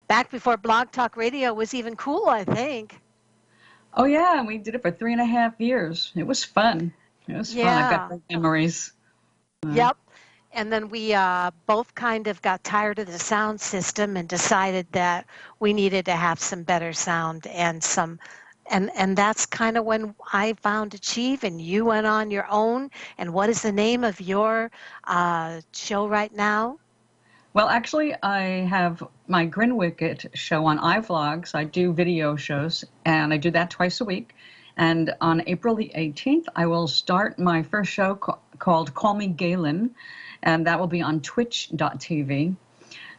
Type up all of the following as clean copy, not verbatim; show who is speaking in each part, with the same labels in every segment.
Speaker 1: Back before Blog Talk Radio was even cool, I think.
Speaker 2: Oh, yeah, and we did it for 3.5 years. It was fun. It was fun. I've got
Speaker 1: Yeah.
Speaker 2: great memories.
Speaker 1: Yep. And then we both kind of got tired of the sound system and decided that we needed to have some better sound and and that's kind of when I found Achieve and you went on your own. And what is the name of your show right now?
Speaker 2: Well, actually, I have my Grin Wicket show on iVlogs. I do video shows, and I do that twice a week. And on April the 18th, I will start my first show called Call Me Galen, and that will be on twitch.tv.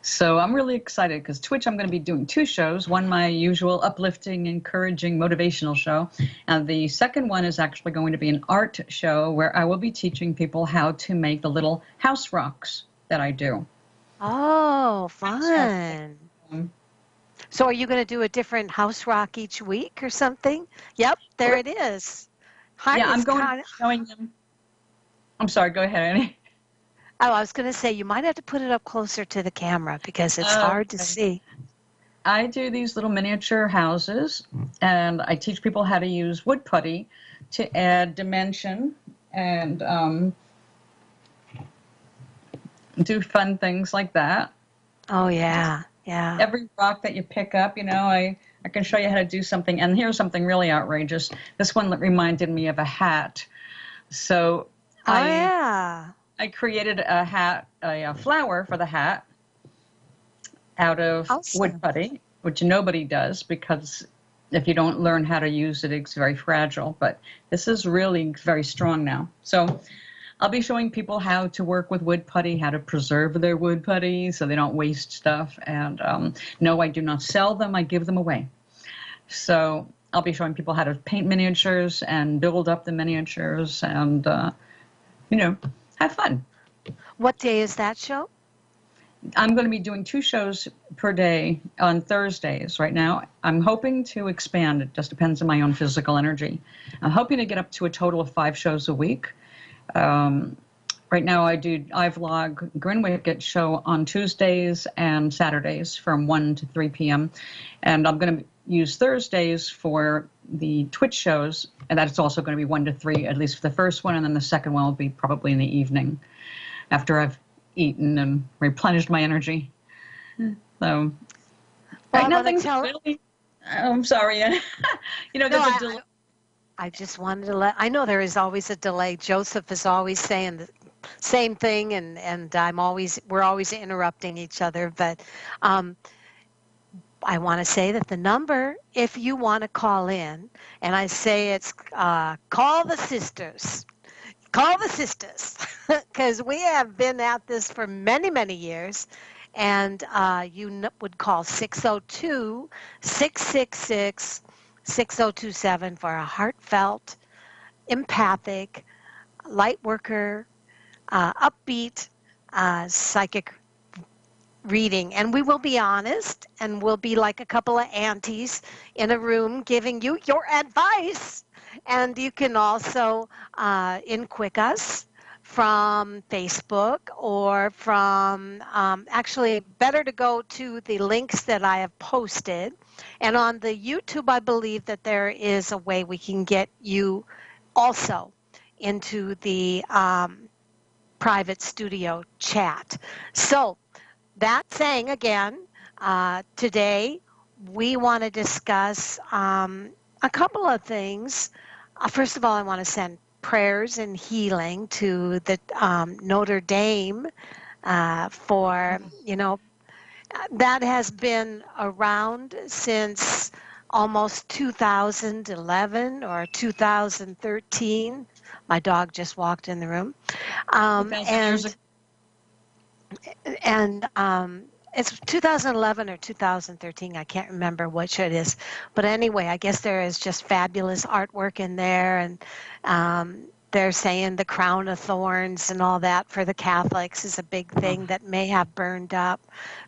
Speaker 2: So I'm really excited because Twitch, I'm going to be doing two shows. One, my usual uplifting, encouraging, motivational show. And the second one is actually going to be an art show where I will be teaching people how to make the little house rocks that I do.
Speaker 1: Oh, fun. So are you going to do a different house rock each week or something? Yep, there it is.
Speaker 2: Yeah, I'm going to showing them. I'm sorry, go ahead, Annie.
Speaker 1: Oh, I was going to say, you might have to put it up closer to the camera because it's hard to see.
Speaker 2: I do these little miniature houses, and I teach people how to use wood putty to add dimension and do fun things like that.
Speaker 1: Oh, yeah, yeah.
Speaker 2: Every rock that you pick up, I can show you how to do something. And here's something really outrageous. This one reminded me of a hat. So I created a hat, a flower for the hat out of wood putty, which nobody does because if you don't learn how to use it, it's very fragile. But this is really very strong now. So I'll be showing people how to work with wood putty, how to preserve their wood putty so they don't waste stuff. And no, I do not sell them. I give them away. So I'll be showing people how to paint miniatures and build up the miniatures and, have fun.
Speaker 1: What day is that show?
Speaker 2: I'm going to be doing 2 shows per day on Thursdays right now. I'm hoping to expand. It just depends on my own physical energy. I'm hoping to get up to a total of 5 shows a week. Right now I vlog Grin Wicket show on Tuesdays and Saturdays from 1 to 3 p.m. And I'm going to use Thursdays for the Twitch shows, and that's also going to be 1 to 3, at least for the first one, and then the second one will be probably in the evening after I've eaten and replenished my energy. So right now things really, I'm sorry. There's a delay.
Speaker 1: I just wanted to I know there is always a delay. Joseph is always saying the same thing, and we're always interrupting each other. But I want to say that the number, if you want to call in, and I say it's call the sisters. Call the sisters, because we have been at this for many, many years. And you would call 602-666-6027 for a heartfelt, empathic, LightWorker, upbeat, psychic reading. And we will be honest, and we'll be like a couple of aunties in a room giving you your advice. And you can also inquick us from Facebook or from, actually better to go to the links that I have posted. And on the YouTube, I believe that there is a way we can get you also into the private studio chat. So that saying again, today we want to discuss a couple of things. First of all, I want to send prayers and healing to the Notre Dame for, that has been around since almost 2011 or 2013. My dog just walked in the room. It's 2011 or 2013. I can't remember which it is. But anyway, I guess there is just fabulous artwork in there. And they're saying the crown of thorns and all that for the Catholics is a big thing that may have burned up.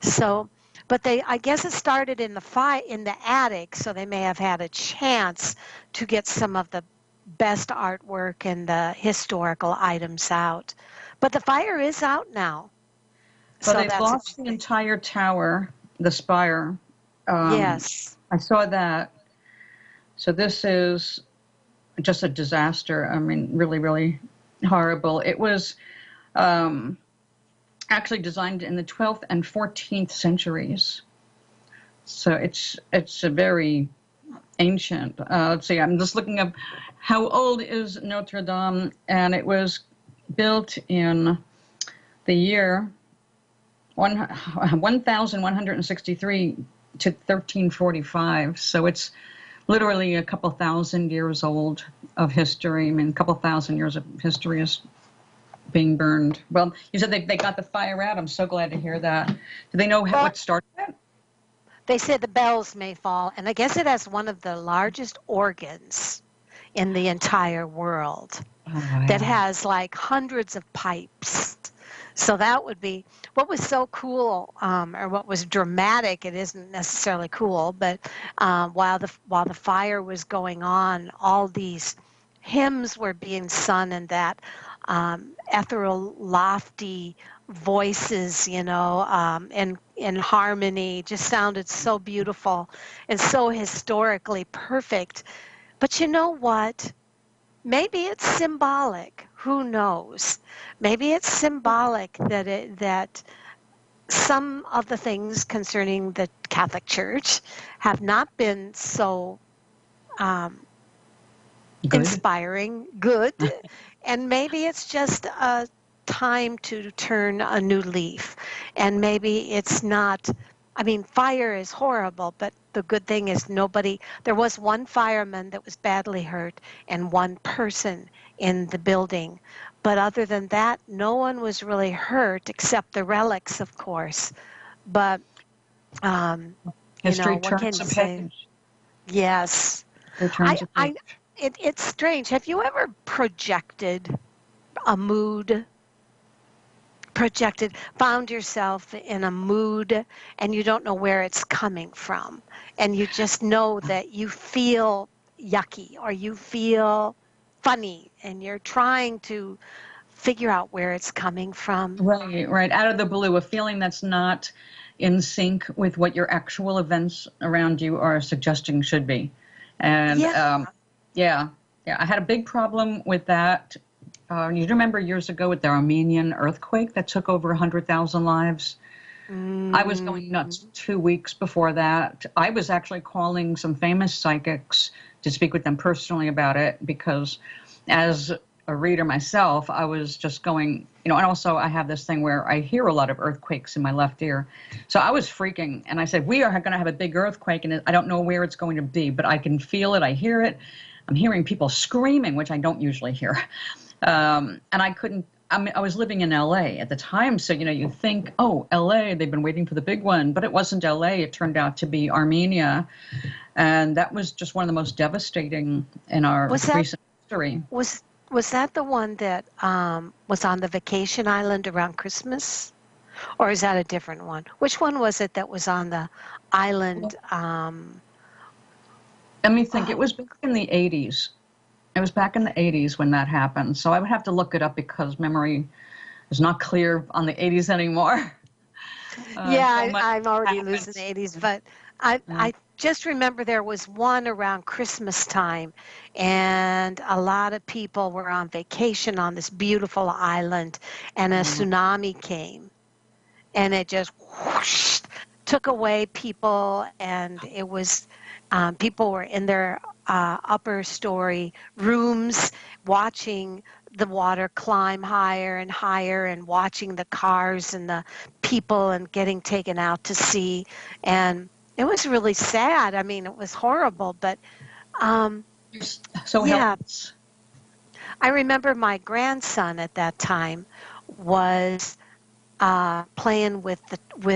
Speaker 1: So, but I guess it started in the attic, so they may have had a chance to get some of the best artwork and the historical items out. But the fire is out now.
Speaker 2: So they've lost the entire tower, the spire,
Speaker 1: Yes.
Speaker 2: I saw that. So this is just a disaster. I mean, really, really horrible. It was actually designed in the 12th and 14th centuries. So it's a very ancient. Let's see, I'm just looking up how old is Notre Dame, and it was built in the year 1163 to 1345. So it's literally a couple thousand years old of history. I mean, a couple thousand years of history is being burned. Well, you said they got the fire out. I'm so glad to hear that. Do they know what started it?
Speaker 1: They said the bells may fall, and I guess it has one of the largest organs in the entire world that has like hundreds of pipes. So that would be what was so cool, or what was dramatic. It isn't necessarily cool, but while the fire was going on, all these hymns were being sung, and that ethereal, lofty voices, in harmony, just sounded so beautiful and so historically perfect. But you know what? Maybe it's symbolic. Who knows? Maybe it's symbolic that some of the things concerning the Catholic Church have not been so inspiring, good, and maybe it's just a time to turn a new leaf. And maybe it's not, I mean, fire is horrible, but the good thing is there was one fireman that was badly hurt and one person in the building. But other than that, no one was really hurt except the relics, of course. But,
Speaker 2: History
Speaker 1: what can
Speaker 2: turns
Speaker 1: you
Speaker 2: a
Speaker 1: say?
Speaker 2: page.
Speaker 1: Yes.
Speaker 2: It turns a page.
Speaker 1: It's strange. Have you ever projected a mood? Found yourself in a mood and you don't know where it's coming from. And you just know that you feel yucky or you feel funny and you're trying to figure out where it's coming from.
Speaker 2: Right. Out of the blue, a feeling that's not in sync with what your actual events around you are suggesting should be. And yeah, I had a big problem with that. You remember years ago with the Armenian earthquake that took over 100,000 lives? I was going nuts 2 weeks before that. I was actually calling some famous psychics to speak with them personally about it because as a reader myself, I was just going, and also I have this thing where I hear a lot of earthquakes in my left ear. So I was freaking, and I said, we are going to have a big earthquake, and I don't know where it's going to be, but I can feel it, I hear it. I'm hearing people screaming, which I don't usually hear. And I couldn't, I was living in LA at the time. So, you think, oh, LA, they've been waiting for the big one, but it wasn't LA. It turned out to be Armenia. And that was just one of the most devastating in our recent history.
Speaker 1: Was that the one that was on the vacation island around Christmas? Or is that a different one? Which one was it that was on the island?
Speaker 2: Let me think. It was back in the 80s. It was back in the 80s when that happened. So I would have to look it up because memory is not clear on the 80s anymore.
Speaker 1: I'm already losing the 80s, but I just remember there was one around Christmas time, and a lot of people were on vacation on this beautiful island, and a tsunami came, and it just whoosh, took away people, and it was people were in their upper story rooms watching the water climb higher and higher and watching the cars and the people and getting taken out to sea. And it was really sad. I mean, it was horrible, but
Speaker 2: helpless.
Speaker 1: I remember my grandson at that time was playing with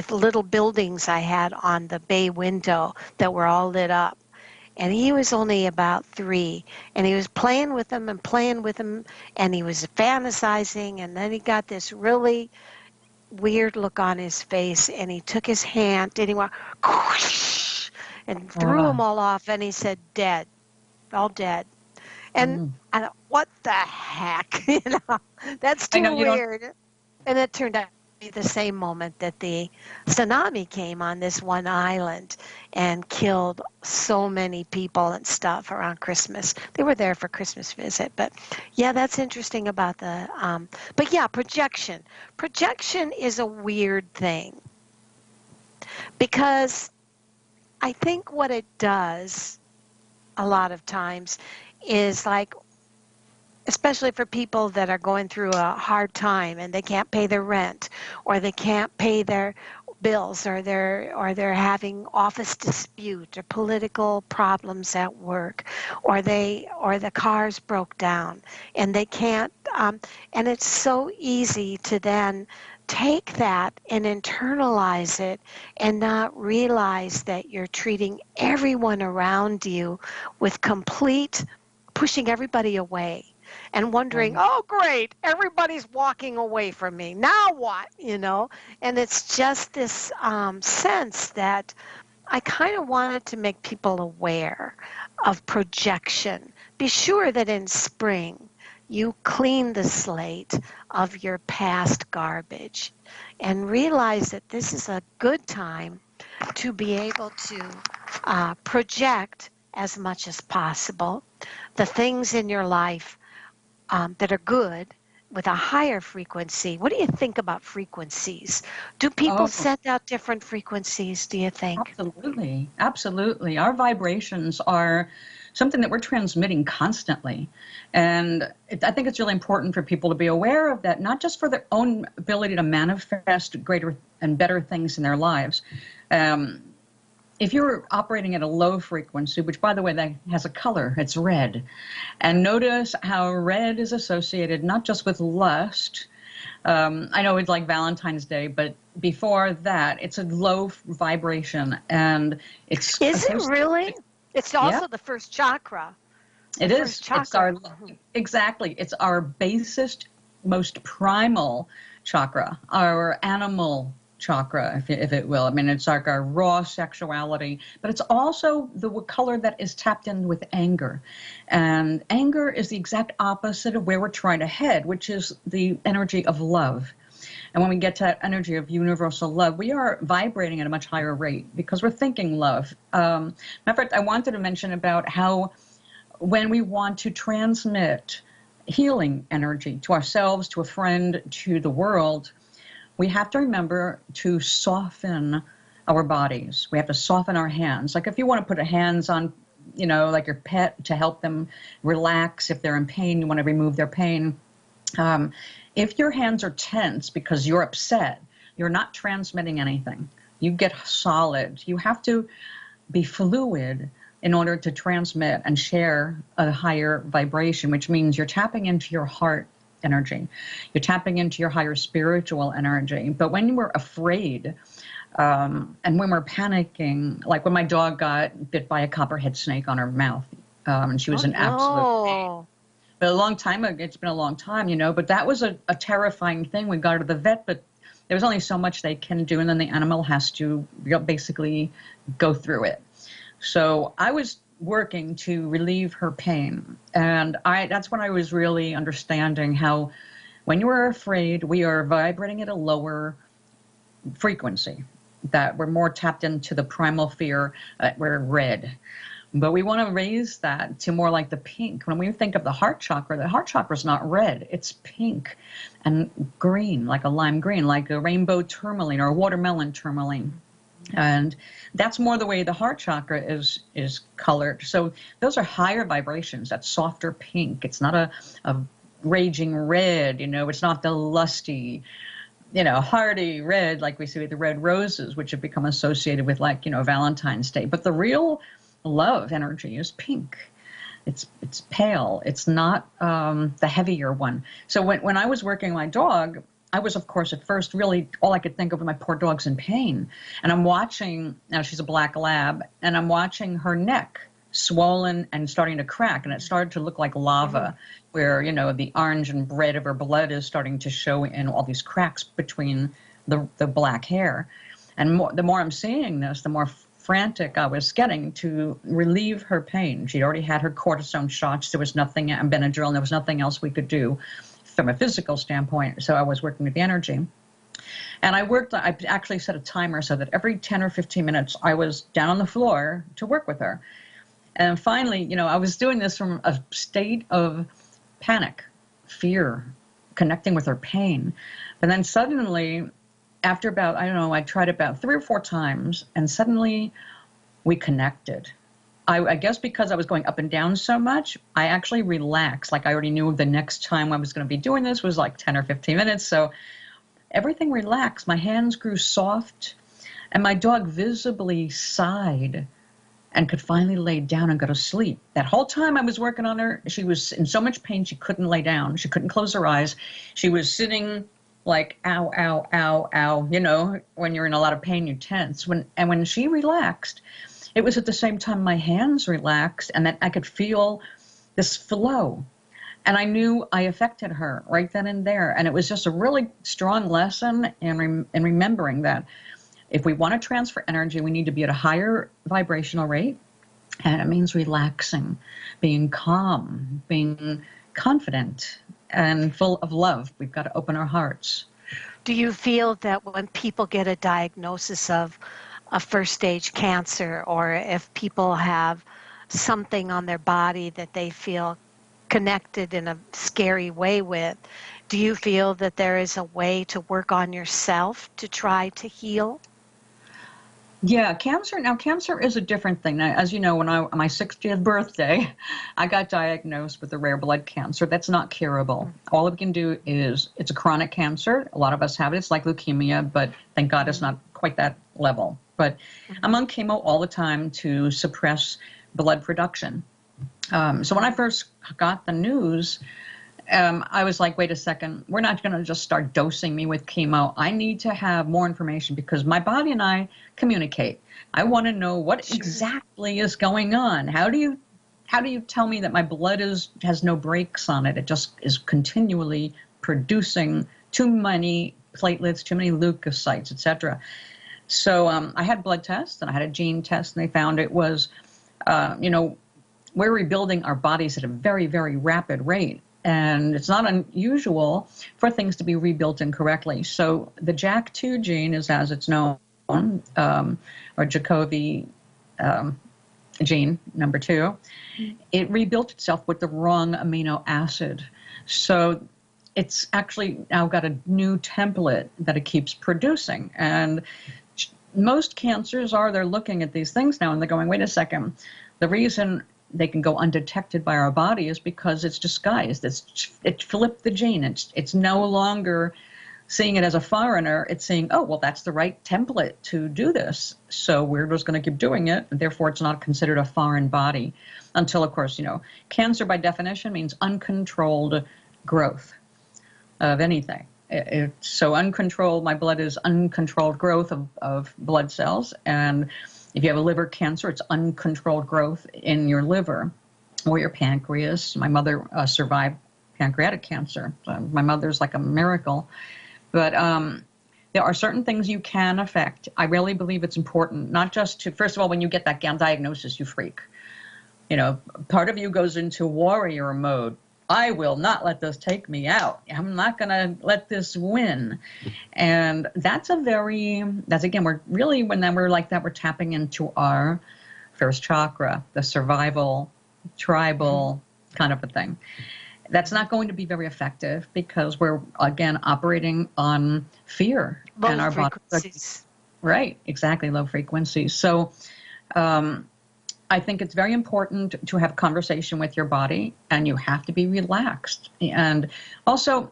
Speaker 1: little buildings I had on the bay window that were all lit up. And he was only about 3, and he was playing with them, and he was fantasizing, and then he got this really weird look on his face, and he took his hand, and he went, whoosh, and threw them all off, and he said, dead, all dead. And I thought, what the heck? That's too weird. And it turned out be the same moment that the tsunami came on this one island and killed so many people and stuff around Christmas. They were there for Christmas visit, but yeah, that's interesting about the, but yeah, projection. Projection is a weird thing because I think what it does a lot of times is like, especially for people that are going through a hard time and they can't pay their rent or they can't pay their bills or they're having office dispute or political problems at work or the cars broke down and they can't and it's so easy to then take that and internalize it and not realize that you're treating everyone around you with complete pushing everybody away and wondering, oh, great, everybody's walking away from me. Now what? And it's just this sense that I kind of wanted to make people aware of projection. Be sure that in spring, you clean the slate of your past garbage and realize that this is a good time to be able to project as much as possible the things in your life that are good with a higher frequency. What do you think about frequencies? Do people send out different frequencies, do you think?
Speaker 2: Absolutely. Absolutely. Our vibrations are something that we're transmitting constantly. And I think it's really important for people to be aware of that, not just for their own ability to manifest greater and better things in their lives. If you're operating at a low frequency, which, by the way, that has a color, it's red. And notice how red is associated not just with lust. I know it's like Valentine's Day, but before that, it's a low vibration. And it's...
Speaker 1: Is it really? It's also the first chakra.
Speaker 2: It is. It's our, exactly. It's our basest, most primal chakra, our animal chakra, if it will. I mean, it's like our raw sexuality, but it's also the color that is tapped in with anger. And anger is the exact opposite of where we're trying to head, which is the energy of love. And when we get to that energy of universal love, we are vibrating at a much higher rate because we're thinking love. Matter of fact, I wanted to mention about how when we want to transmit healing energy to ourselves, to a friend, to the world, we have to remember to soften our bodies. We have to soften our hands. Like if you want to put a hands on, like your pet to help them relax. If they're in pain, you want to remove their pain. If your hands are tense because you're upset, you're not transmitting anything. You get solid. You have to be fluid in order to transmit and share a higher vibration, which means you're tapping into your heart energy. You're tapping into your higher spiritual energy. But when we're afraid and when we're panicking, like when my dog got bit by a copperhead snake on her mouth, and she was in absolute pain. But a long time ago, it's been a long time, but that was a terrifying thing. We got her to the vet, but there was only so much they can do, and then the animal has to basically go through it. So I was working to relieve her pain. And that's when I was really understanding how when you are afraid, we are vibrating at a lower frequency, that we're more tapped into the primal fear, we're red. But we want to raise that to more like the pink. When we think of the heart chakra is not red, it's pink and green, like a lime green, like a rainbow tourmaline or a watermelon tourmaline. And that's more the way the heart chakra is colored. So those are higher vibrations. That's softer pink. It's not a raging red, it's not the lusty, hearty red like we see with the red roses, which have become associated with Valentine's Day. But the real love energy is pink. It's pale. It's not the heavier one. So when I was working my dog, I was, of course, at first really all I could think of was my poor dog's in pain. And I'm watching, now she's a black lab, and I'm watching her neck swollen and starting to crack. And it started to look like lava, where, the orange and red of her blood is starting to show in all these cracks between the black hair. And the more I'm seeing this, the more frantic I was getting to relieve her pain. She'd already had her cortisone shots. There was nothing, and Benadryl, and there was nothing else we could do from a physical standpoint. So I was working with the energy. And I actually set a timer so that every 10 or 15 minutes I was down on the floor to work with her. And finally, I was doing this from a state of panic, fear, connecting with her pain. But then suddenly, after about, I don't know, I tried about 3 or 4 times, and suddenly we connected. I guess because I was going up and down so much, I actually relaxed. Like I already knew the next time I was going to be doing this was like 10 or 15 minutes. So everything relaxed. My hands grew soft, and my dog visibly sighed and could finally lay down and go to sleep. That whole time I was working on her, she was in so much pain she couldn't lay down. She couldn't close her eyes. She was sitting like, ow, ow, ow, ow. When you're in a lot of pain, you tense. When she relaxed, it was at the same time my hands relaxed and that I could feel this flow. And I knew I affected her right then and there. And it was just a really strong lesson in remembering that if we want to transfer energy, we need to be at a higher vibrational rate. And it means relaxing, being calm, being confident, and full of love. We've got to open our hearts.
Speaker 1: Do you feel that when people get a diagnosis of a first stage cancer, or if people have something on their body that they feel connected in a scary way with, do you feel that there is a way to work on yourself to try to heal?
Speaker 2: Yeah, cancer. Now, cancer is a different thing. Now, as you know, on my 60th birthday, I got diagnosed with a rare blood cancer that's not curable. All we can do is, it's a chronic cancer. A lot of us have it. It's like leukemia, but thank God it's not quite that level. But I'm on chemo all the time to suppress blood production. So when I first got the news, I was like, wait a second, we're not going to just start dosing me with chemo. I need to have more information because my body and I communicate. I want to know what exactly is going on. How do you tell me that my blood has no brakes on it? It just is continually producing too many platelets, too many leukocytes, etc. So I had blood tests and I had a gene test, and they found it was, we're rebuilding our bodies at a very, very rapid rate. And it's not unusual for things to be rebuilt incorrectly. So the JAK2 gene is, as it's known, or Jacobi gene, number 2, it rebuilt itself with the wrong amino acid. So it's actually now got a new template that it keeps producing. And most cancers they're looking at these things now and they're going, wait a second, the reason they can go undetected by our body is because it's disguised. It flipped the gene. It's no longer seeing it as a foreigner. It's saying, oh, well, that's the right template to do this. So we're just going to keep doing it. And therefore, it's not considered a foreign body until, of course, cancer by definition means uncontrolled growth of anything. So uncontrolled, my blood is uncontrolled growth of blood cells. And if you have a liver cancer, it's uncontrolled growth in your liver or your pancreas. My mother survived pancreatic cancer. My mother's like a miracle. But there are certain things you can affect. I really believe it's important, not just to, first of all, when you get that diagnosis, you freak. Part of you goes into warrior mode. I will not let this take me out. I'm not going to let this win. And that's again, we're really, when we're like that, we're tapping into our first chakra, the survival, tribal kind of a thing. That's not going to be very effective because we're, again, operating on fear.
Speaker 1: Low
Speaker 2: and our
Speaker 1: frequencies.
Speaker 2: Right, exactly, low frequencies. So, I think it's very important to have conversation with your body, and you have to be relaxed. And also,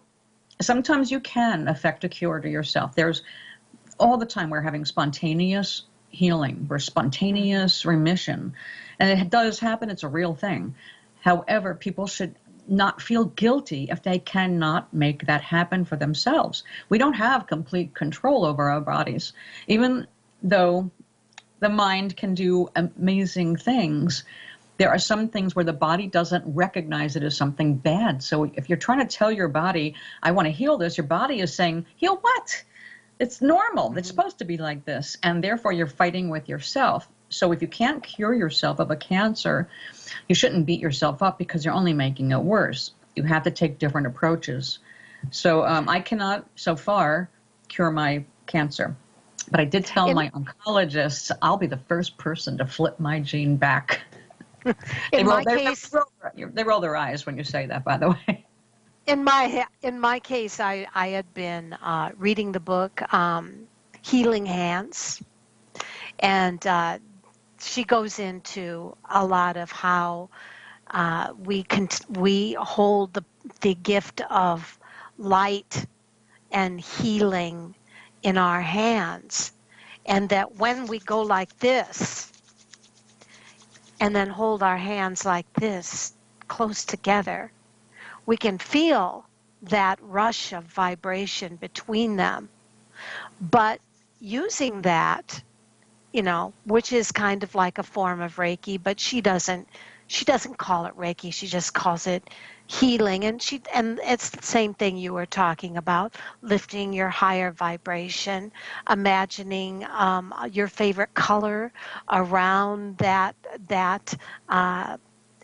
Speaker 2: sometimes you can affect a cure to yourself. There's all the time we're having spontaneous healing, we're spontaneous remission. And it does happen, it's a real thing. However, people should not feel guilty if they cannot make that happen for themselves. We don't have complete control over our bodies, even though the mind can do amazing things. There are some things where the body doesn't recognize it as something bad. So if you're trying to tell your body, I want to heal this, your body is saying, heal what? It's normal. It's supposed to be like this. And therefore, you're fighting with yourself. So if you can't cure yourself of a cancer, you shouldn't beat yourself up because you're only making it worse. You have to take different approaches. So I cannot, so far, cure my cancer. But I did tell my oncologist I'll be the first person to flip my gene back. They roll their eyes when you say that, by the way.
Speaker 1: In my case, I had been reading the book Healing Hands, and she goes into a lot of how we hold the gift of light and healing in our hands, and that when we go like this and then hold our hands like this close together, we can feel that rush of vibration between them. But using that, which is kind of like a form of Reiki, but she doesn't call it Reiki. She just calls it healing, and it's the same thing you were talking about, lifting your higher vibration, imagining your favorite color around that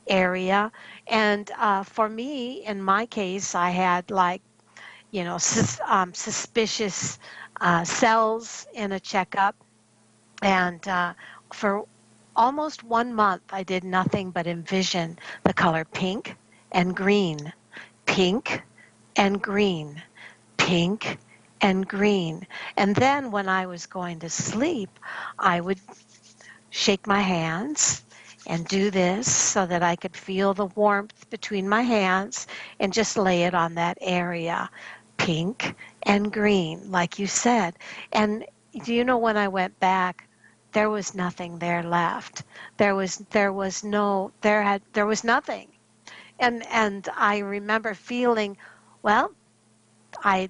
Speaker 1: area. And for me, in my case, I had suspicious cells in a checkup, and for almost 1 month, I did nothing but envision the color pink and green, pink and green, pink and green. And then when I was going to sleep, I would shake my hands and do this so that I could feel the warmth between my hands and just lay it on that area, pink and green, like you said. And do you know, when I went back, there was nothing there left. There was nothing. And I remember feeling, well, I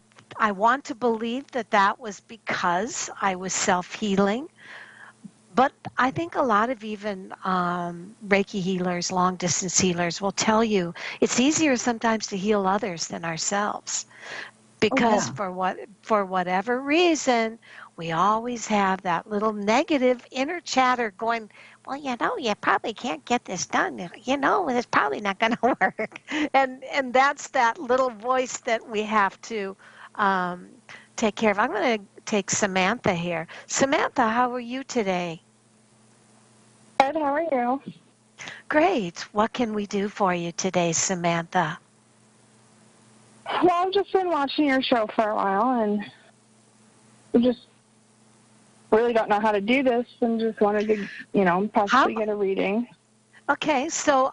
Speaker 1: want to believe that was because I was self-healing. But I think a lot of even Reiki healers, long-distance healers, will tell you it's easier sometimes to heal others than ourselves. Because for whatever reason, we always have that little negative inner chatter going, well, you probably can't get this done. It's probably not going to work. And that's that little voice that we have to take care of. I'm going to take Samantha here. Samantha, how are you today?
Speaker 3: Good. How are you?
Speaker 1: Great. What can we do for you today, Samantha?
Speaker 3: Well, I've just been watching your show for a while, and I just really don't know how to do this, and just wanted to, possibly get a reading.
Speaker 1: Okay, so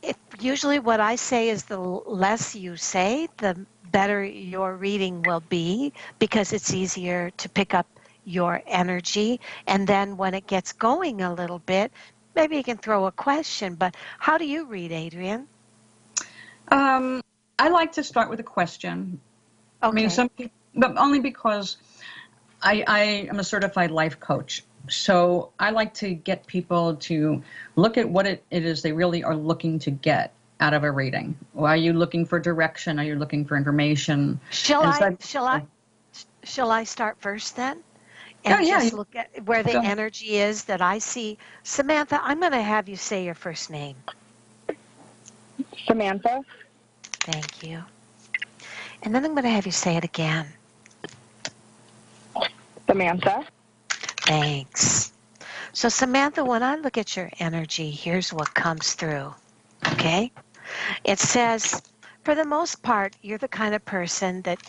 Speaker 1: if usually what I say is the less you say, the better your reading will be, because it's easier to pick up your energy. And then when it gets going a little bit, maybe you can throw a question. But how do you read, Adrienne?
Speaker 2: I like to start with a question.
Speaker 1: Okay.
Speaker 2: I mean, some people, but only because I am a certified life coach. So I like to get people to look at what it is they really are looking to get out of a reading. Well, are you looking for direction? Are you looking for information?
Speaker 1: Shall I start first then? And just look at where the energy is that I see. Samantha, I'm going to have you say your first name.
Speaker 3: Samantha.
Speaker 1: Thank you. And then I'm going to have you say it again.
Speaker 3: Samantha.
Speaker 1: Thanks. So Samantha, when I look at your energy, here's what comes through. Okay? It says, for the most part, you're the kind of person that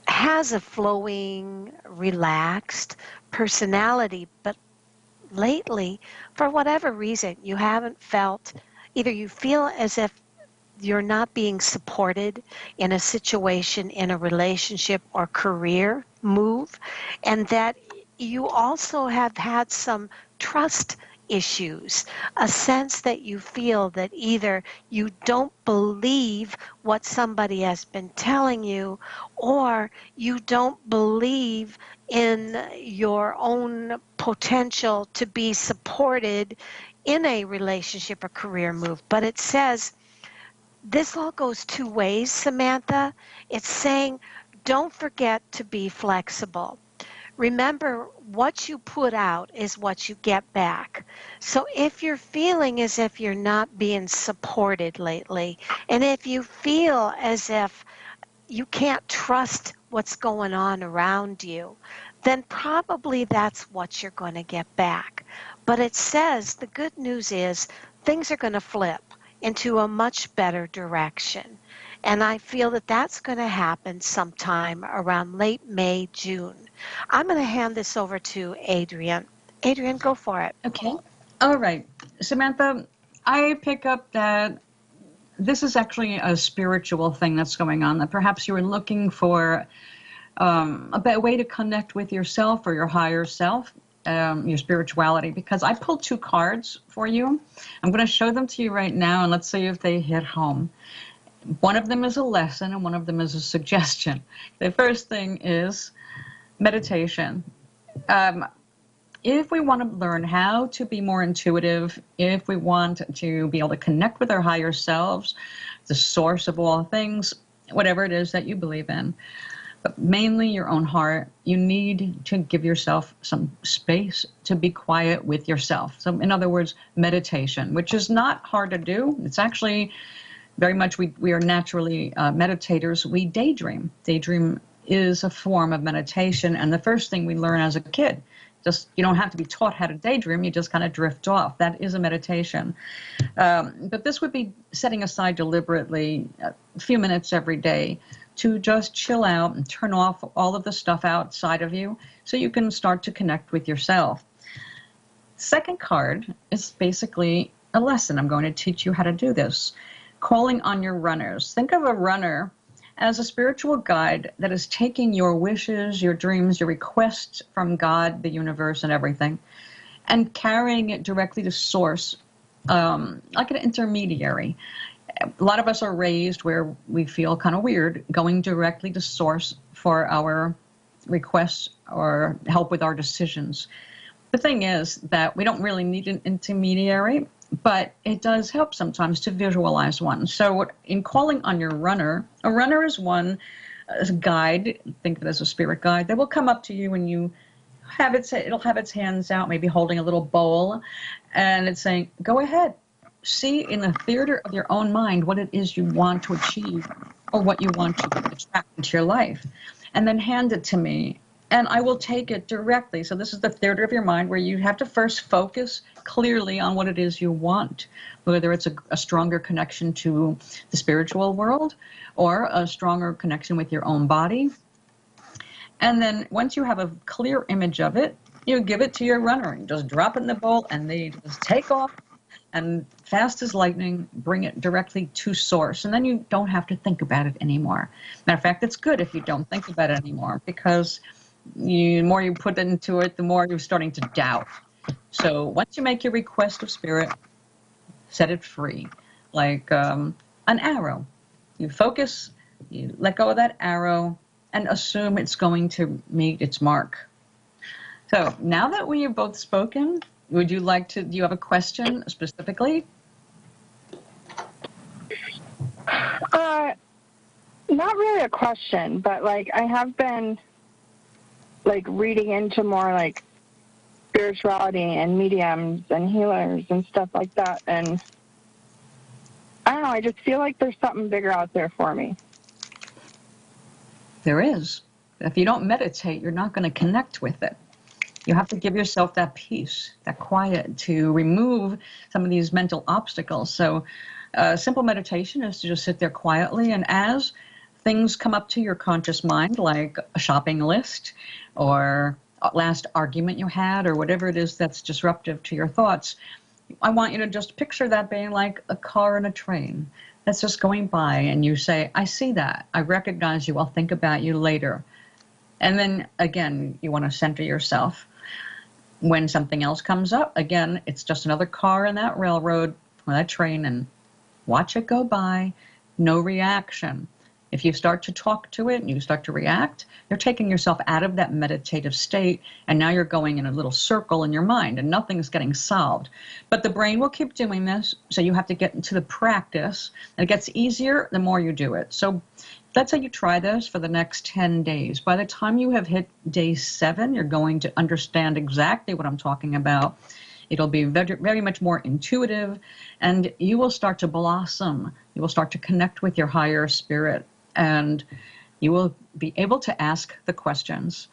Speaker 1: has a flowing, relaxed personality, but lately, for whatever reason, you haven't felt, either you feel as if you're not being supported in a situation, in a relationship or career move, and that you also have had some trust issues, a sense that you feel that either you don't believe what somebody has been telling you, or you don't believe in your own potential to be supported in a relationship or career move. But it says, this all goes two ways, Samantha. It's saying, don't forget to be flexible. Remember, what you put out is what you get back. So if you're feeling as if you're not being supported lately, and if you feel as if you can't trust what's going on around you, then probably that's what you're going to get back. But it says the good news is things are going to flip into a much better direction. And I feel that that's going to happen sometime around late May, June. I'm going to hand this over to Adrienne. Adrienne, go for it.
Speaker 2: Okay. All right. Samantha, I pick up that this is actually a spiritual thing that's going on, that perhaps you were looking for a better way to connect with yourself or your higher self, your spirituality, because I pulled 2 cards for you. I'm going to show them to you right now, and let's see if they hit home. One of them is a lesson, and one of them is a suggestion. The first thing is meditation. If we want to learn how to be more intuitive, if we want to be able to connect with our higher selves, the source of all things, whatever it is that you believe in, but mainly your own heart, you need to give yourself some space to be quiet with yourself. So in other words, meditation, which is not hard to do. It's actually very much, we are naturally meditators. We daydream. Daydream is a form of meditation, and the first thing we learn as a kid. Just, you don't have to be taught how to daydream, you just kind of drift off. That is a meditation. But this would be setting aside deliberately a few minutes every day to just chill out and turn off all of the stuff outside of you so you can start to connect with yourself. Second card is basically a lesson. I'm going to teach you how to do this. Calling on your runners. Think of a runner as a spiritual guide that is taking your wishes, your dreams, your requests from God, the universe, and everything, and carrying it directly to source, like an intermediary. A lot of us are raised where we feel kind of weird going directly to source for our requests or help with our decisions. The thing is that we don't really need an intermediary, but it does help sometimes to visualize one. So in calling on your runner, a runner is one, as a guide, think of it as a spirit guide, that will come up to you and you have it'll have its hands out, maybe holding a little bowl, and it's saying, go ahead, see in the theater of your own mind what it is you want to achieve or what you want to attract into your life, and then hand it to me. And I will take it directly. So this is the theater of your mind where you have to first focus clearly on what it is you want, whether it's a stronger connection to the spiritual world or a stronger connection with your own body. And then once you have a clear image of it, you give it to your runner. You just drop it in the bowl and they just take off and fast as lightning, bring it directly to source. And then you don't have to think about it anymore. Matter of fact, it's good if you don't think about it anymore, because the more you put into it, the more you're starting to doubt. So once you make your request of spirit, set it free, like an arrow. You focus, you let go of that arrow, and assume it's going to meet its mark. So now that we have both spoken, would you like to, do you have a question specifically?
Speaker 3: Not really a question, but like I have been like reading into more like spirituality and mediums and healers and stuff like that. And I don't know, I just feel like there's something bigger out there for me.
Speaker 2: There is. If you don't meditate, you're not going to connect with it. You have to give yourself that peace, that quiet, to remove some of these mental obstacles. So simple meditation is to just sit there quietly, and as things come up to your conscious mind, like a shopping list or last argument you had or whatever it is that's disruptive to your thoughts, I want you to just picture that being like a car and a train that's just going by, and you say, I see that. I recognize you. I'll think about you later. And then, again, you want to center yourself. When something else comes up, again, it's just another car in that railroad or that train, and watch it go by. No reaction. If you start to talk to it and you start to react, you're taking yourself out of that meditative state, and now you're going in a little circle in your mind, and nothing's getting solved. But the brain will keep doing this, so you have to get into the practice, and it gets easier the more you do it. So let's say you try this for the next 10 days. By the time you have hit day 7, you're going to understand exactly what I'm talking about. It'll be very, very much more intuitive, and you will start to blossom. You will start to connect with your higher spirit, and you will be able to ask the questions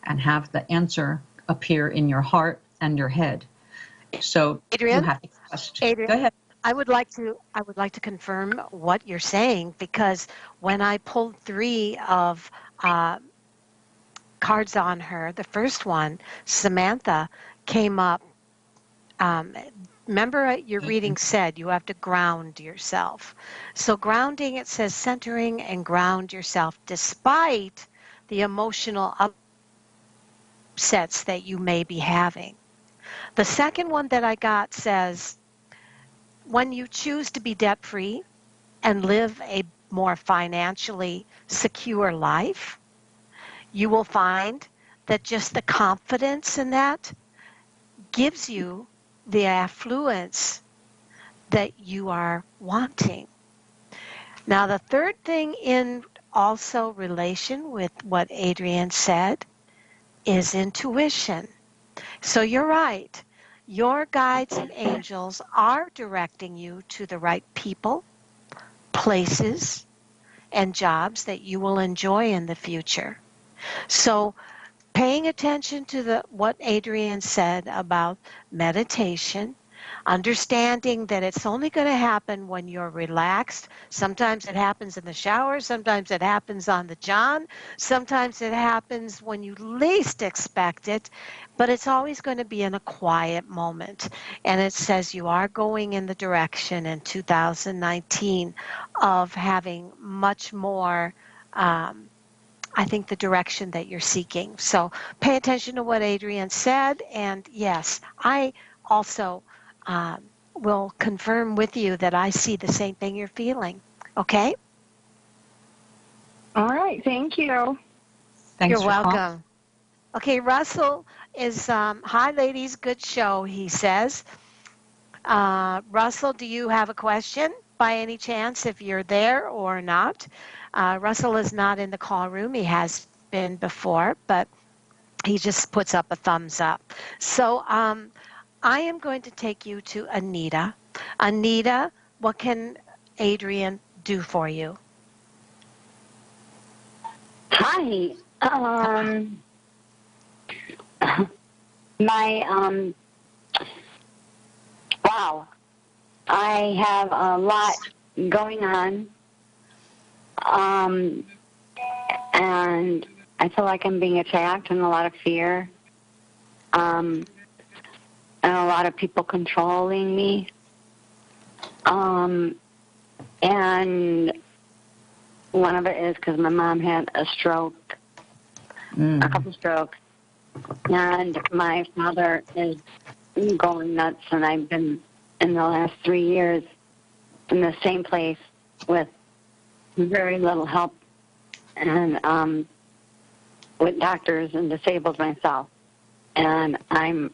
Speaker 2: and have the answer appear in your heart and your head. So
Speaker 1: Adrienne,
Speaker 2: you have to trust.
Speaker 1: Adrienne,
Speaker 2: Go ahead.
Speaker 1: I would like to confirm what you're saying, because when I pulled 3 of cards on her, the first one, Samantha, came up. Remember, your reading said you have to ground yourself. So grounding, it says centering and ground yourself despite the emotional upsets that you may be having. The second one that I got says, when you choose to be debt-free and live a more financially secure life, you will find that just the confidence in that gives you the affluence that you are wanting. Now, the third thing in also relation with what Adrienne said is intuition. So you're right. Your guides and angels are directing you to the right people, places, and jobs that you will enjoy in the future. So paying attention to what Adrienne said about meditation, understanding that it's only going to happen when you're relaxed. Sometimes it happens in the shower, sometimes it happens on the john, sometimes it happens when you least expect it, but it's always going to be in a quiet moment. And it says you are going in the direction in 2019 of having much more I think the direction that you're seeking. So pay attention to what Adrienne said. And yes, I also will confirm with you that I see the same thing you're feeling. Okay?
Speaker 3: All right. Thank you.
Speaker 2: Thanks.
Speaker 1: You're welcome. Okay, Russell is, hi ladies, good show, he says. Russell, do you have a question by any chance, if you're there or not? Russell is not in the call room. He has been before, but he just puts up a thumbs up. So I am going to take you to Anita. Anita, what can Adrienne do for you?
Speaker 4: Hi. Wow. I have a lot going on. And I feel like I'm being attacked and a lot of fear. And a lot of people controlling me. And one of it is because my mom had a stroke, a couple strokes. And my father is going nuts, and I've been in the last 3 years in the same place with very little help and with doctors, and disabled myself. And I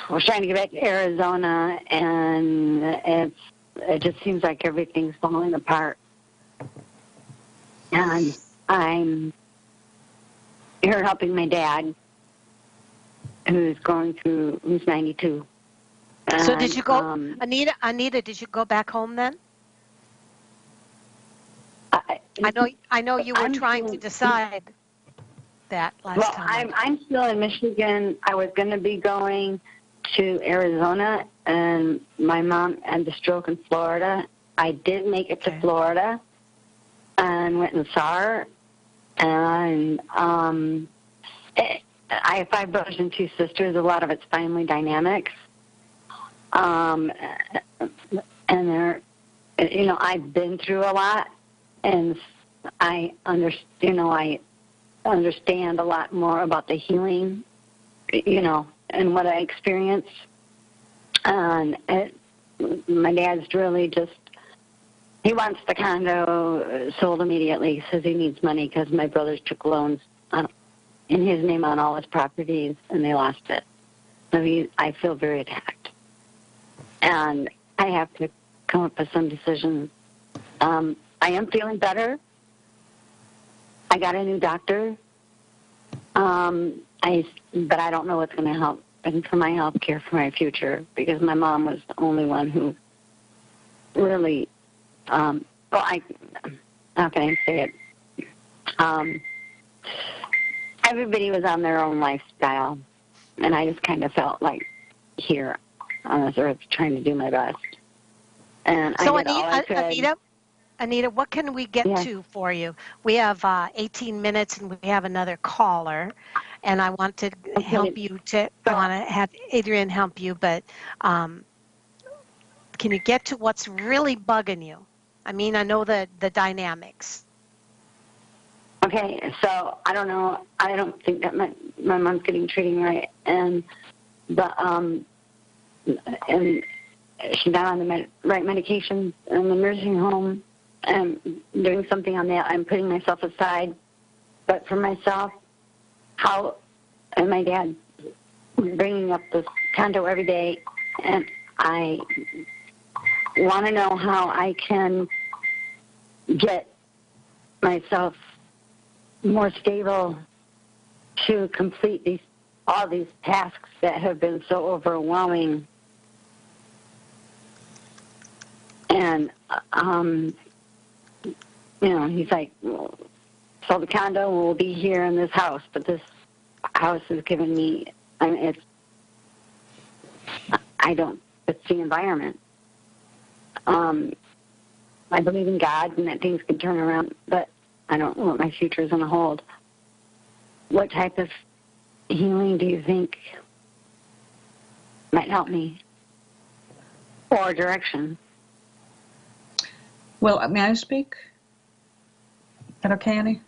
Speaker 4: was trying to get back to Arizona, and it just seems like everything's falling apart. And I'm here helping my dad, who's 92. And,
Speaker 1: so did you go, Anita, did you go back home then? I know you were trying to decide that last time.
Speaker 4: Well, I'm still in Michigan. I was going to be going to Arizona, and my mom had the stroke in Florida. I did make it to Florida and went and saw her. And I have 5 brothers and 2 sisters. A lot of it's family dynamics. And they're, I've been through a lot, and I understand a lot more about the healing, and what I experienced. And my dad's really he wants the condo sold immediately. He says he needs money because my brothers took loans in his name on all his properties, and they lost it. So I feel very attacked. And I have to come up with some decisions. I am feeling better. I got a new doctor. But I don't know what's going to help for my health care for my future, because my mom was the only one who really how can I say it? Everybody was on their own lifestyle, and I just kind of felt like here on this earth trying to do my best. And
Speaker 1: so
Speaker 4: I did all I could.
Speaker 1: Anita, what can we get to for you? We have 18 minutes, and we have another caller, and I want to help you. I want to have Adrienne help you, but can you get to what's really bugging you? I mean, I know the dynamics.
Speaker 4: Okay, so I don't know. I don't think that my mom's getting treated right, and she's not on the right medications in the nursing home. I'm doing something on that. I'm putting myself aside. But for myself, and my dad bringing up this condo every day, and I want to know how I can get myself more stable to complete all these tasks that have been so overwhelming. And he's like, so the condo will be here in this house, but this house is giving me, it's the environment. I believe in God and that things can turn around, but I don't know what my future is going to hold. What type of healing do you think might help me? Or direction?
Speaker 2: Well, may I speak? Is that okay, Annie?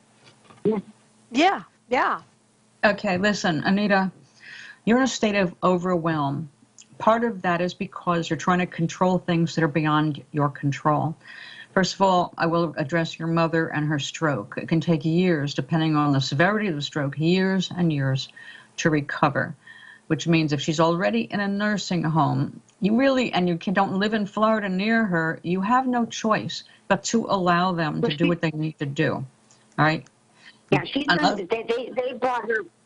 Speaker 1: Yeah.
Speaker 2: Okay, listen, Anita, you're in a state of overwhelm. Part of that is because you're trying to control things that are beyond your control. First of all, I will address your mother and her stroke. It can take years, depending on the severity of the stroke, years and years to recover, which means if she's already in a nursing home, you don't live in Florida near her, you have no choice but to allow them to do what they need to do. All right?
Speaker 4: Yeah,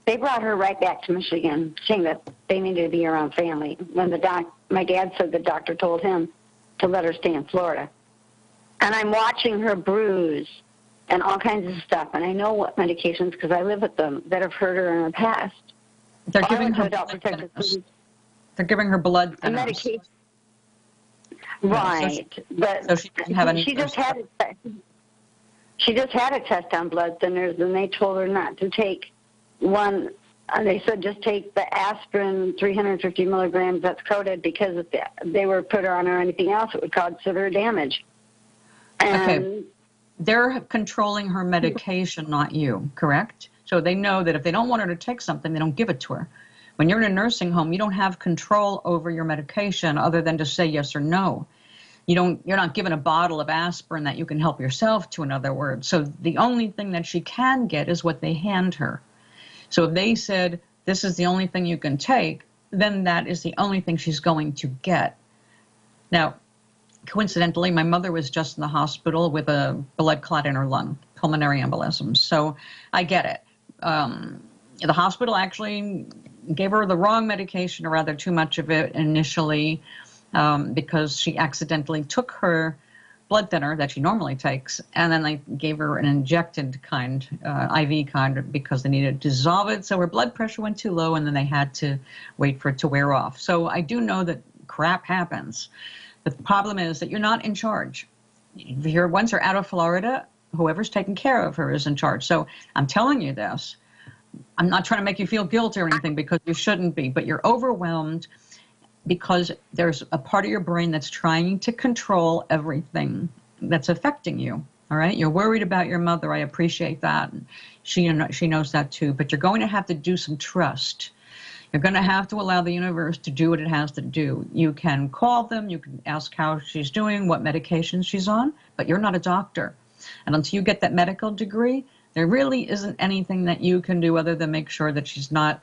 Speaker 4: they brought her right back to Michigan, saying that they needed to be around family. When my dad said the doctor told him to let her stay in Florida. And I'm watching her bruise and all kinds of stuff, and I know what medications, because I live with them, that have hurt her in the past.
Speaker 2: They're giving her blood thinners. They're giving her blood thinners.
Speaker 4: Medication. Right.
Speaker 2: So she doesn't have any.
Speaker 4: She just had a test on blood thinners, and they told her not to take one. They said just take the aspirin, 350 milligrams that's coded, because if they were put her on or anything else, it would cause severe damage.
Speaker 2: Okay. They're controlling her medication, not you, correct? So they know that if they don't want her to take something, they don't give it to her. When you're in a nursing home, you don't have control over your medication other than to say yes or no. You're not given a bottle of aspirin that you can help yourself to, in other words. So the only thing that she can get is what they hand her. So if they said, this is the only thing you can take, then that is the only thing she's going to get. Now, coincidentally, my mother was just in the hospital with a blood clot in her lung, pulmonary embolism. So I get it. The hospital actually gave her the wrong medication, or rather too much of it initially, because she accidentally took her blood thinner that she normally takes, and then they gave her an injected kind, IV kind, because they needed to dissolve it. So her blood pressure went too low, and then they had to wait for it to wear off. So I do know that crap happens. The problem is that you're not in charge. Once you're out of Florida, whoever's taking care of her is in charge. So I'm telling you this. I'm not trying to make you feel guilty or anything, because you shouldn't be, but you're overwhelmed because there's a part of your brain that's trying to control everything that's affecting you. All right? You're worried about your mother. I appreciate that. She knows that too, but you're going to have to do some trust. You're going to have to allow the universe to do what it has to do. You can call them. You can ask how she's doing, what medications she's on, but you're not a doctor. And until you get that medical degree, there really isn't anything that you can do other than make sure that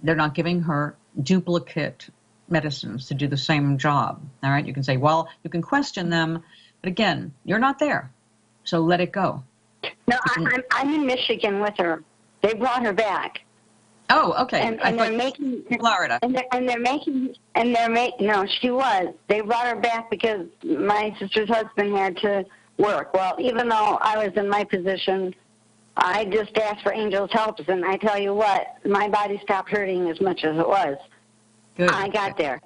Speaker 2: they're not giving her duplicate medicines to do the same job. All right? You can say, well, you can question them, but again, you're not there. So let it go.
Speaker 4: No, I'm in Michigan with her. They brought her back.
Speaker 2: Oh, okay.
Speaker 4: And they're making
Speaker 2: Florida.
Speaker 4: No, she was. They brought her back because my sister's husband had to work. Well, even though I was in my position, I just asked for angels' help, and I tell you what, my body stopped hurting as much as it was.
Speaker 2: Good.
Speaker 4: I got there.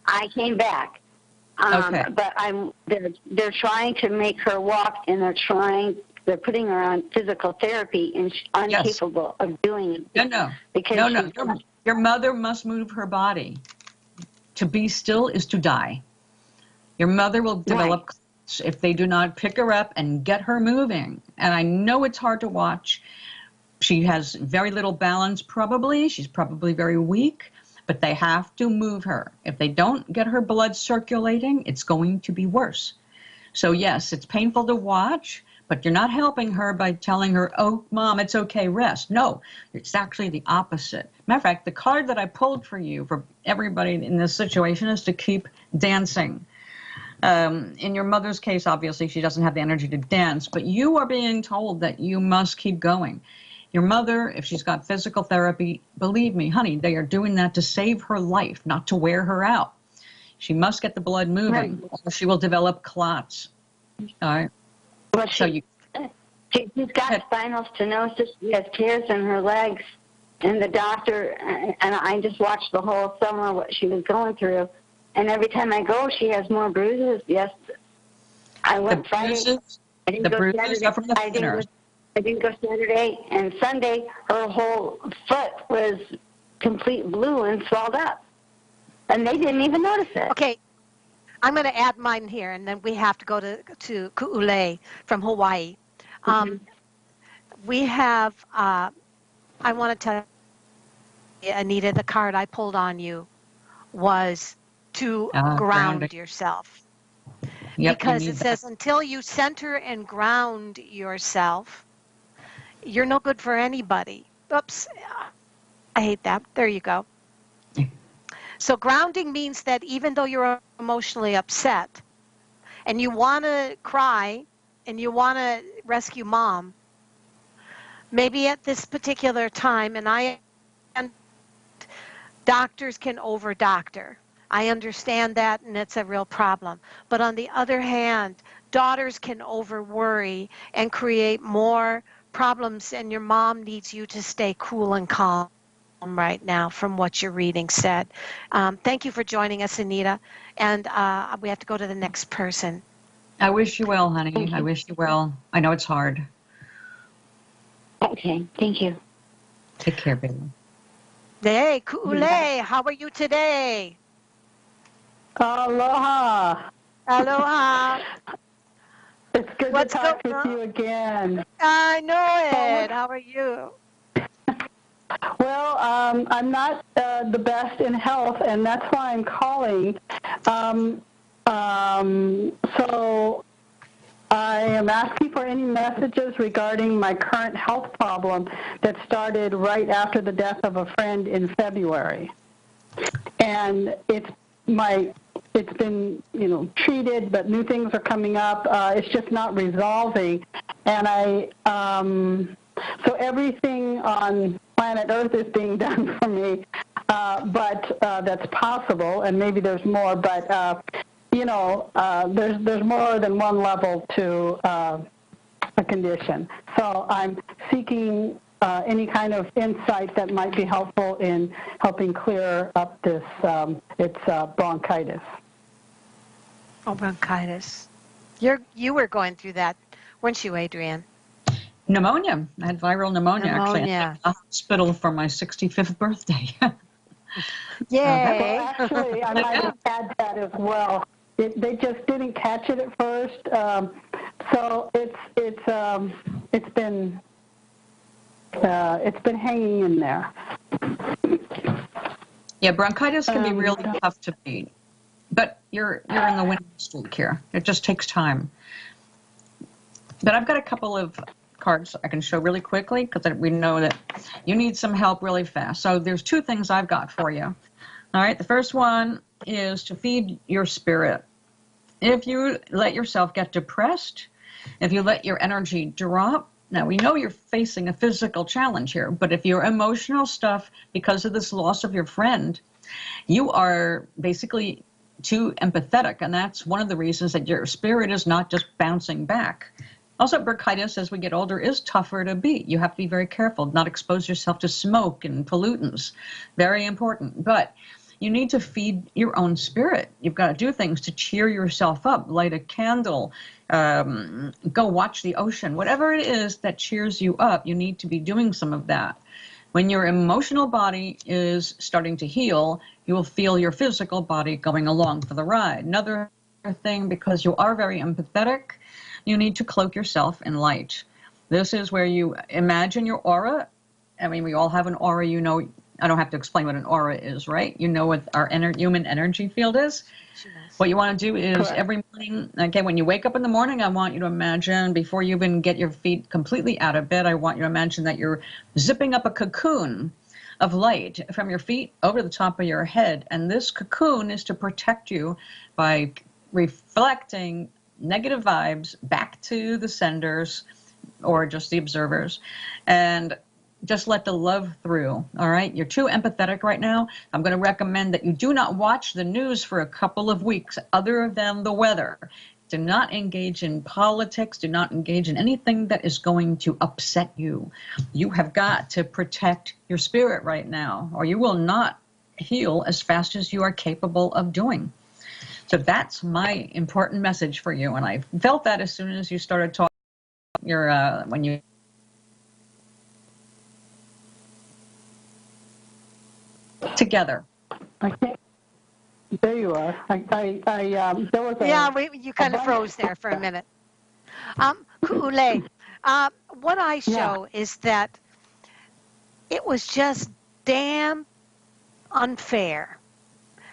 Speaker 4: I came back.
Speaker 2: Okay.
Speaker 4: But they're trying to make her walk, and they're putting her on physical therapy, and she's incapable of doing it.
Speaker 2: No. Your mother must move her body. To be still is to die. Your mother will develop if they do not pick her up and get her moving. And I know it's hard to watch. She has very little balance, probably. She's probably very weak, but they have to move her. If they don't get her blood circulating, it's going to be worse. So yes, it's painful to watch, but you're not helping her by telling her, oh, Mom, it's okay, rest. No, it's actually the opposite. Matter of fact, the card that I pulled for you, for everybody in this situation, is to keep dancing. In your mother's case, obviously, she doesn't have the energy to dance, but you are being told that you must keep going. Your mother, if she's got physical therapy, believe me, honey, they are doing that to save her life, not to wear her out. She must get the blood moving, or she will develop clots. All right.
Speaker 4: Well, she's got spinal stenosis. She has tears in her legs. And the doctor, and I just watched the whole summer what she was going through. And every time I go, she has more bruises. Yes, I went Friday.
Speaker 2: The bruises are from the thinners.
Speaker 4: I didn't go Saturday. And Sunday, her whole foot was complete blue and swelled up. And they didn't even notice it.
Speaker 1: Okay. I'm going to add mine here, and then we have to go to Ku'ule from Hawaii. We have, I want to tell you, Anita, the card I pulled on you was to ground yourself.
Speaker 2: Yep,
Speaker 1: because it says until you center and ground yourself, you're no good for anybody. Oops, I hate that. There you go. So grounding means that even though you're emotionally upset and you want to cry and you want to rescue Mom, maybe at this particular time, and doctors can over-doctor. I understand that, and it's a real problem. But on the other hand, daughters can over-worry and create more problems, and your mom needs you to stay cool and calm right now from what your reading said. Thank you for joining us, Anita. And we have to go to the next person.
Speaker 2: I wish you well, honey. I wish you well. I know it's hard.
Speaker 4: Okay, thank you.
Speaker 2: Take care, baby.
Speaker 1: Hey, Ku'ule, how are you today?
Speaker 5: Aloha.
Speaker 1: Aloha.
Speaker 5: It's good to talk with you again.
Speaker 1: I know it. How are you?
Speaker 5: Well, I'm not the best in health, and that's why I'm calling. So I am asking for any messages regarding my current health problem that started right after the death of a friend in February. And it's been, treated, but new things are coming up. It's just not resolving. And so everything on planet Earth is being done for me, but that's possible, and maybe there's more, but, there's more than one level to a condition. So I'm seeking any kind of insight that might be helpful in helping clear up this, it's bronchitis.
Speaker 1: Oh, bronchitis. You were going through that, weren't you, Adrienne?
Speaker 2: Pneumonia. I had viral pneumonia. Actually, at the hospital for my 65th birthday.
Speaker 1: Yay!
Speaker 5: Well, actually, I might have had that as well. They just didn't catch it at first, so it's been hanging in there.
Speaker 2: Yeah, bronchitis can be really tough to beat, but you're in the winning streak here. It just takes time. But I've got a couple of cards I can show really quickly because we know that you need some help really fast. So there's two things I've got for you. All right, the first one is to feed your spirit. If you let yourself get depressed, if you let your energy drop, now we know you're facing a physical challenge here, but if your emotional stuff, because of this loss of your friend, you are basically too empathetic, and that's one of the reasons that your spirit is not just bouncing back. Also, bronchitis, as we get older, is tougher to beat. You have to be very careful, not expose yourself to smoke and pollutants. Very important. But you need to feed your own spirit. You've got to do things to cheer yourself up, light a candle, go watch the ocean. Whatever it is that cheers you up, you need to be doing some of that. When your emotional body is starting to heal, you will feel your physical body going along for the ride. Another thing, because you are very empathetic, you need to cloak yourself in light. This is where you imagine your aura. I mean, we all have an aura, you know. I don't have to explain what an aura is, right? You know what our human energy field is. What you want to do is
Speaker 5: Correct.
Speaker 2: Every morning, okay, when you wake up in the morning, I want you to imagine, before you even get your feet completely out of bed, I want you to imagine that you're zipping up a cocoon of light from your feet over the top of your head. And this cocoon is to protect you by reflecting negative vibes back to the senders or just the observers, and just let the love through. All right, you're too empathetic right now. I'm going to recommend that you do not watch the news for a couple of weeks other than the weather. Do not engage in politics. Do not engage in anything that is going to upset you. You have got to protect your spirit right now, or you will not heal as fast as you are capable of doing. So that's my important message for you. And I felt that as soon as you started talking, when you together.
Speaker 5: Okay. There you are. There was
Speaker 1: you kind of froze there for a minute. Ku'ule, what I show is that it was just damn unfair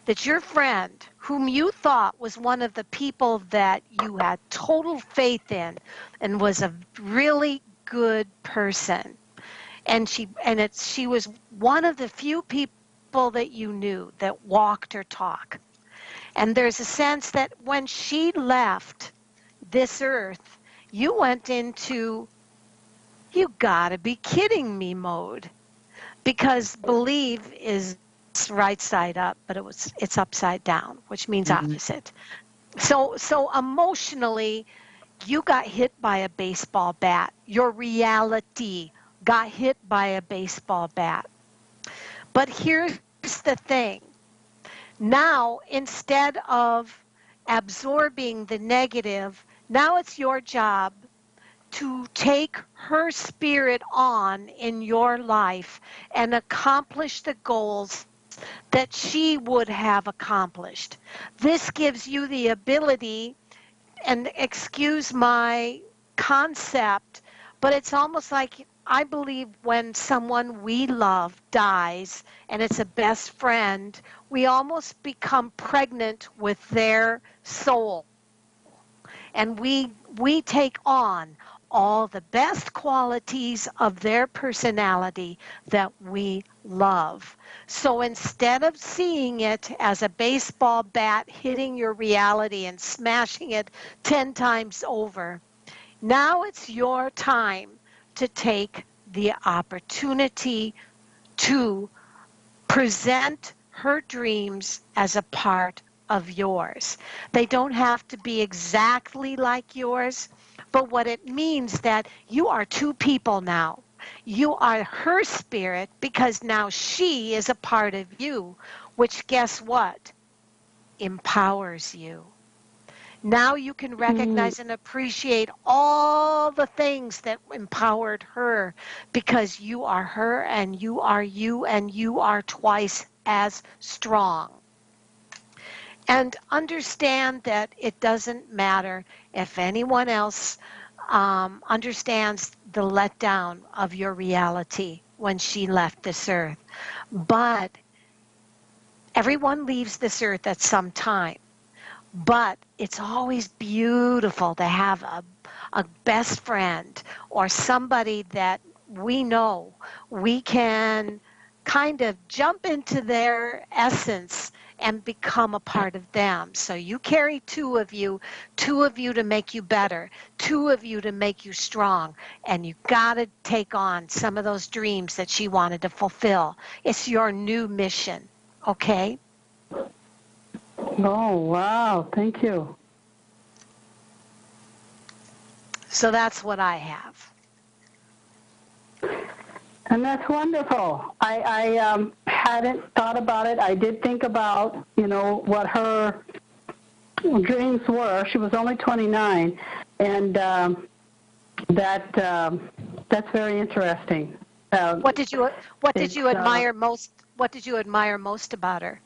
Speaker 1: that your friend, whom you thought was one of the people that you had total faith in and was a really good person, and she was one of the few people that you knew that walked her talk. And there's a sense that when she left this earth, you went into, you gotta be kidding me mode, because believe is right side up, but it's upside down, which means opposite. So emotionally, you got hit by a baseball bat. Your reality got hit by a baseball bat. But here's the thing. Now, instead of absorbing the negative, now it's your job to take her spirit on in your life and accomplish the goals that she would have accomplished. This gives you the ability, and excuse my concept, but it's almost like, I believe when someone we love dies and it's a best friend, we almost become pregnant with their soul. And we take on all the best qualities of their personality that we love. So instead of seeing it as a baseball bat hitting your reality and smashing it 10 times over, now it's your time to take the opportunity to present her dreams as a part of yours. They don't have to be exactly like yours, but what it means that you are two people now. You are her spirit because now she is a part of you, which guess what? Empowers you. Now you can recognize and appreciate all the things that empowered her, because you are her and you are you and you are twice as strong. And understand that it doesn't matter if anyone else understands the letdown of your reality when she left this earth. But everyone leaves this earth at some time. But it's always beautiful to have a best friend or somebody that we know we can kind of jump into their essence and become a part of them. So you carry two of you to make you better, two of you to make you strong, and you got to take on some of those dreams that she wanted to fulfill. It's your new mission, okay?
Speaker 5: Oh, wow. Thank you.
Speaker 1: So that's what I have.
Speaker 5: And that's wonderful. I hadn't thought about it. I did think about, what her dreams were. She was only 29, and that's very interesting.
Speaker 1: What did you admire most? What did you admire most about her?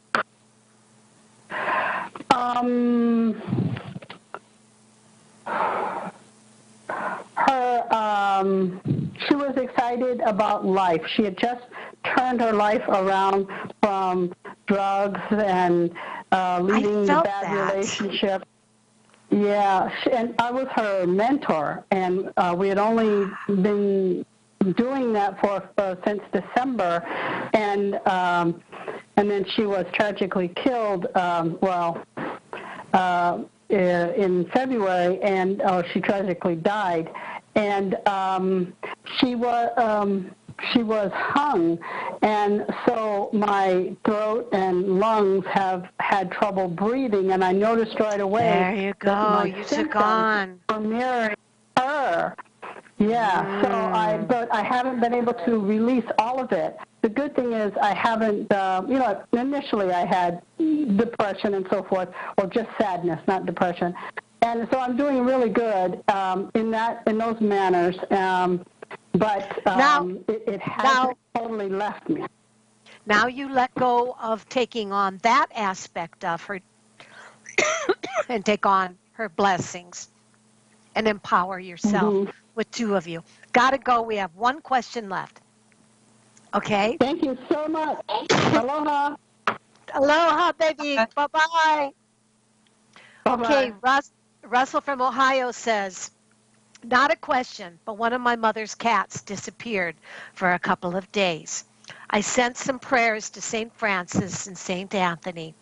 Speaker 5: She was excited about life. She had just turned her life around from drugs and leading a bad relationship. Yeah, and I was her mentor, and we had only been doing that for since December, and then she was tragically killed. In February, and she tragically died, and she was hung, and so my throat and lungs have had trouble breathing, and I noticed right away.
Speaker 1: There you go. You took on.
Speaker 5: For mirroring her. Yeah. But I haven't been able to release all of it. The good thing is I haven't, initially I had depression and so forth, or just sadness, not depression. And so I'm doing really good in those manners. But it hasn't totally left me.
Speaker 1: Now you let go of taking on that aspect of her and take on her blessings and empower yourself with two of you. Gotta go. We have one question left. Okay?
Speaker 5: Thank you so much. Aloha.
Speaker 1: Aloha, baby. Bye-bye.
Speaker 5: Bye-bye.
Speaker 1: Okay, Russell from Ohio says, not a question, but one of my mother's cats disappeared for a couple of days. I sent some prayers to St. Francis and St. Anthony,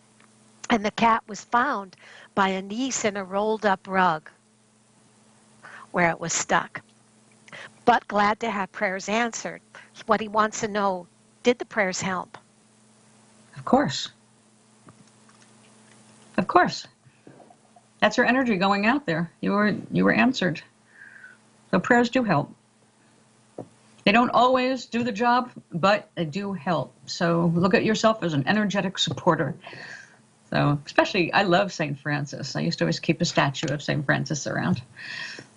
Speaker 1: and the cat was found by a niece in a rolled-up rug where it was stuck. But glad to have prayers answered. What he wants to know, did the prayers help?
Speaker 2: Of course. Of course. That's her energy going out there. You were answered. So prayers do help. They don't always do the job, but they do help. So look at yourself as an energetic supporter. So especially, I love St. Francis. I used to always keep a statue of St. Francis around.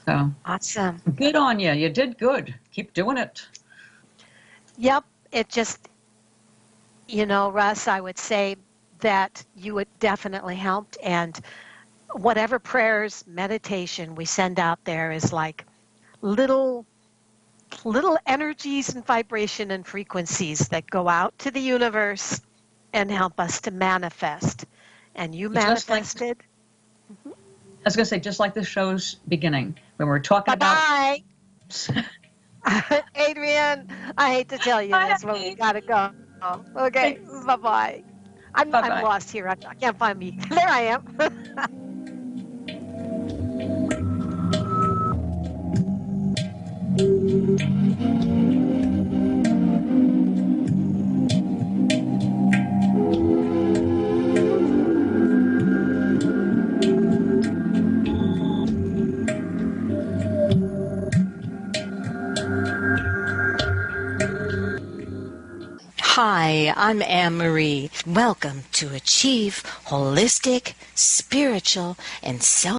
Speaker 2: So
Speaker 1: awesome.
Speaker 2: Good on you. You did good. Keep doing it.
Speaker 1: Yep. It just, Russ, I would say that you would definitely helped. And whatever prayers, meditation we send out there is like little energies and vibration and frequencies that go out to the universe and help us to manifest. And you manifested.
Speaker 2: I was going to say, just like the show's beginning, when we're talking
Speaker 1: about... Adrienne, I hate to tell you this, but we got to go. Okay, bye-bye. I'm lost here. I can't find me. There I am.
Speaker 6: Hi, I'm AnnMarie. Welcome to Achieve Holistic, Spiritual, and Self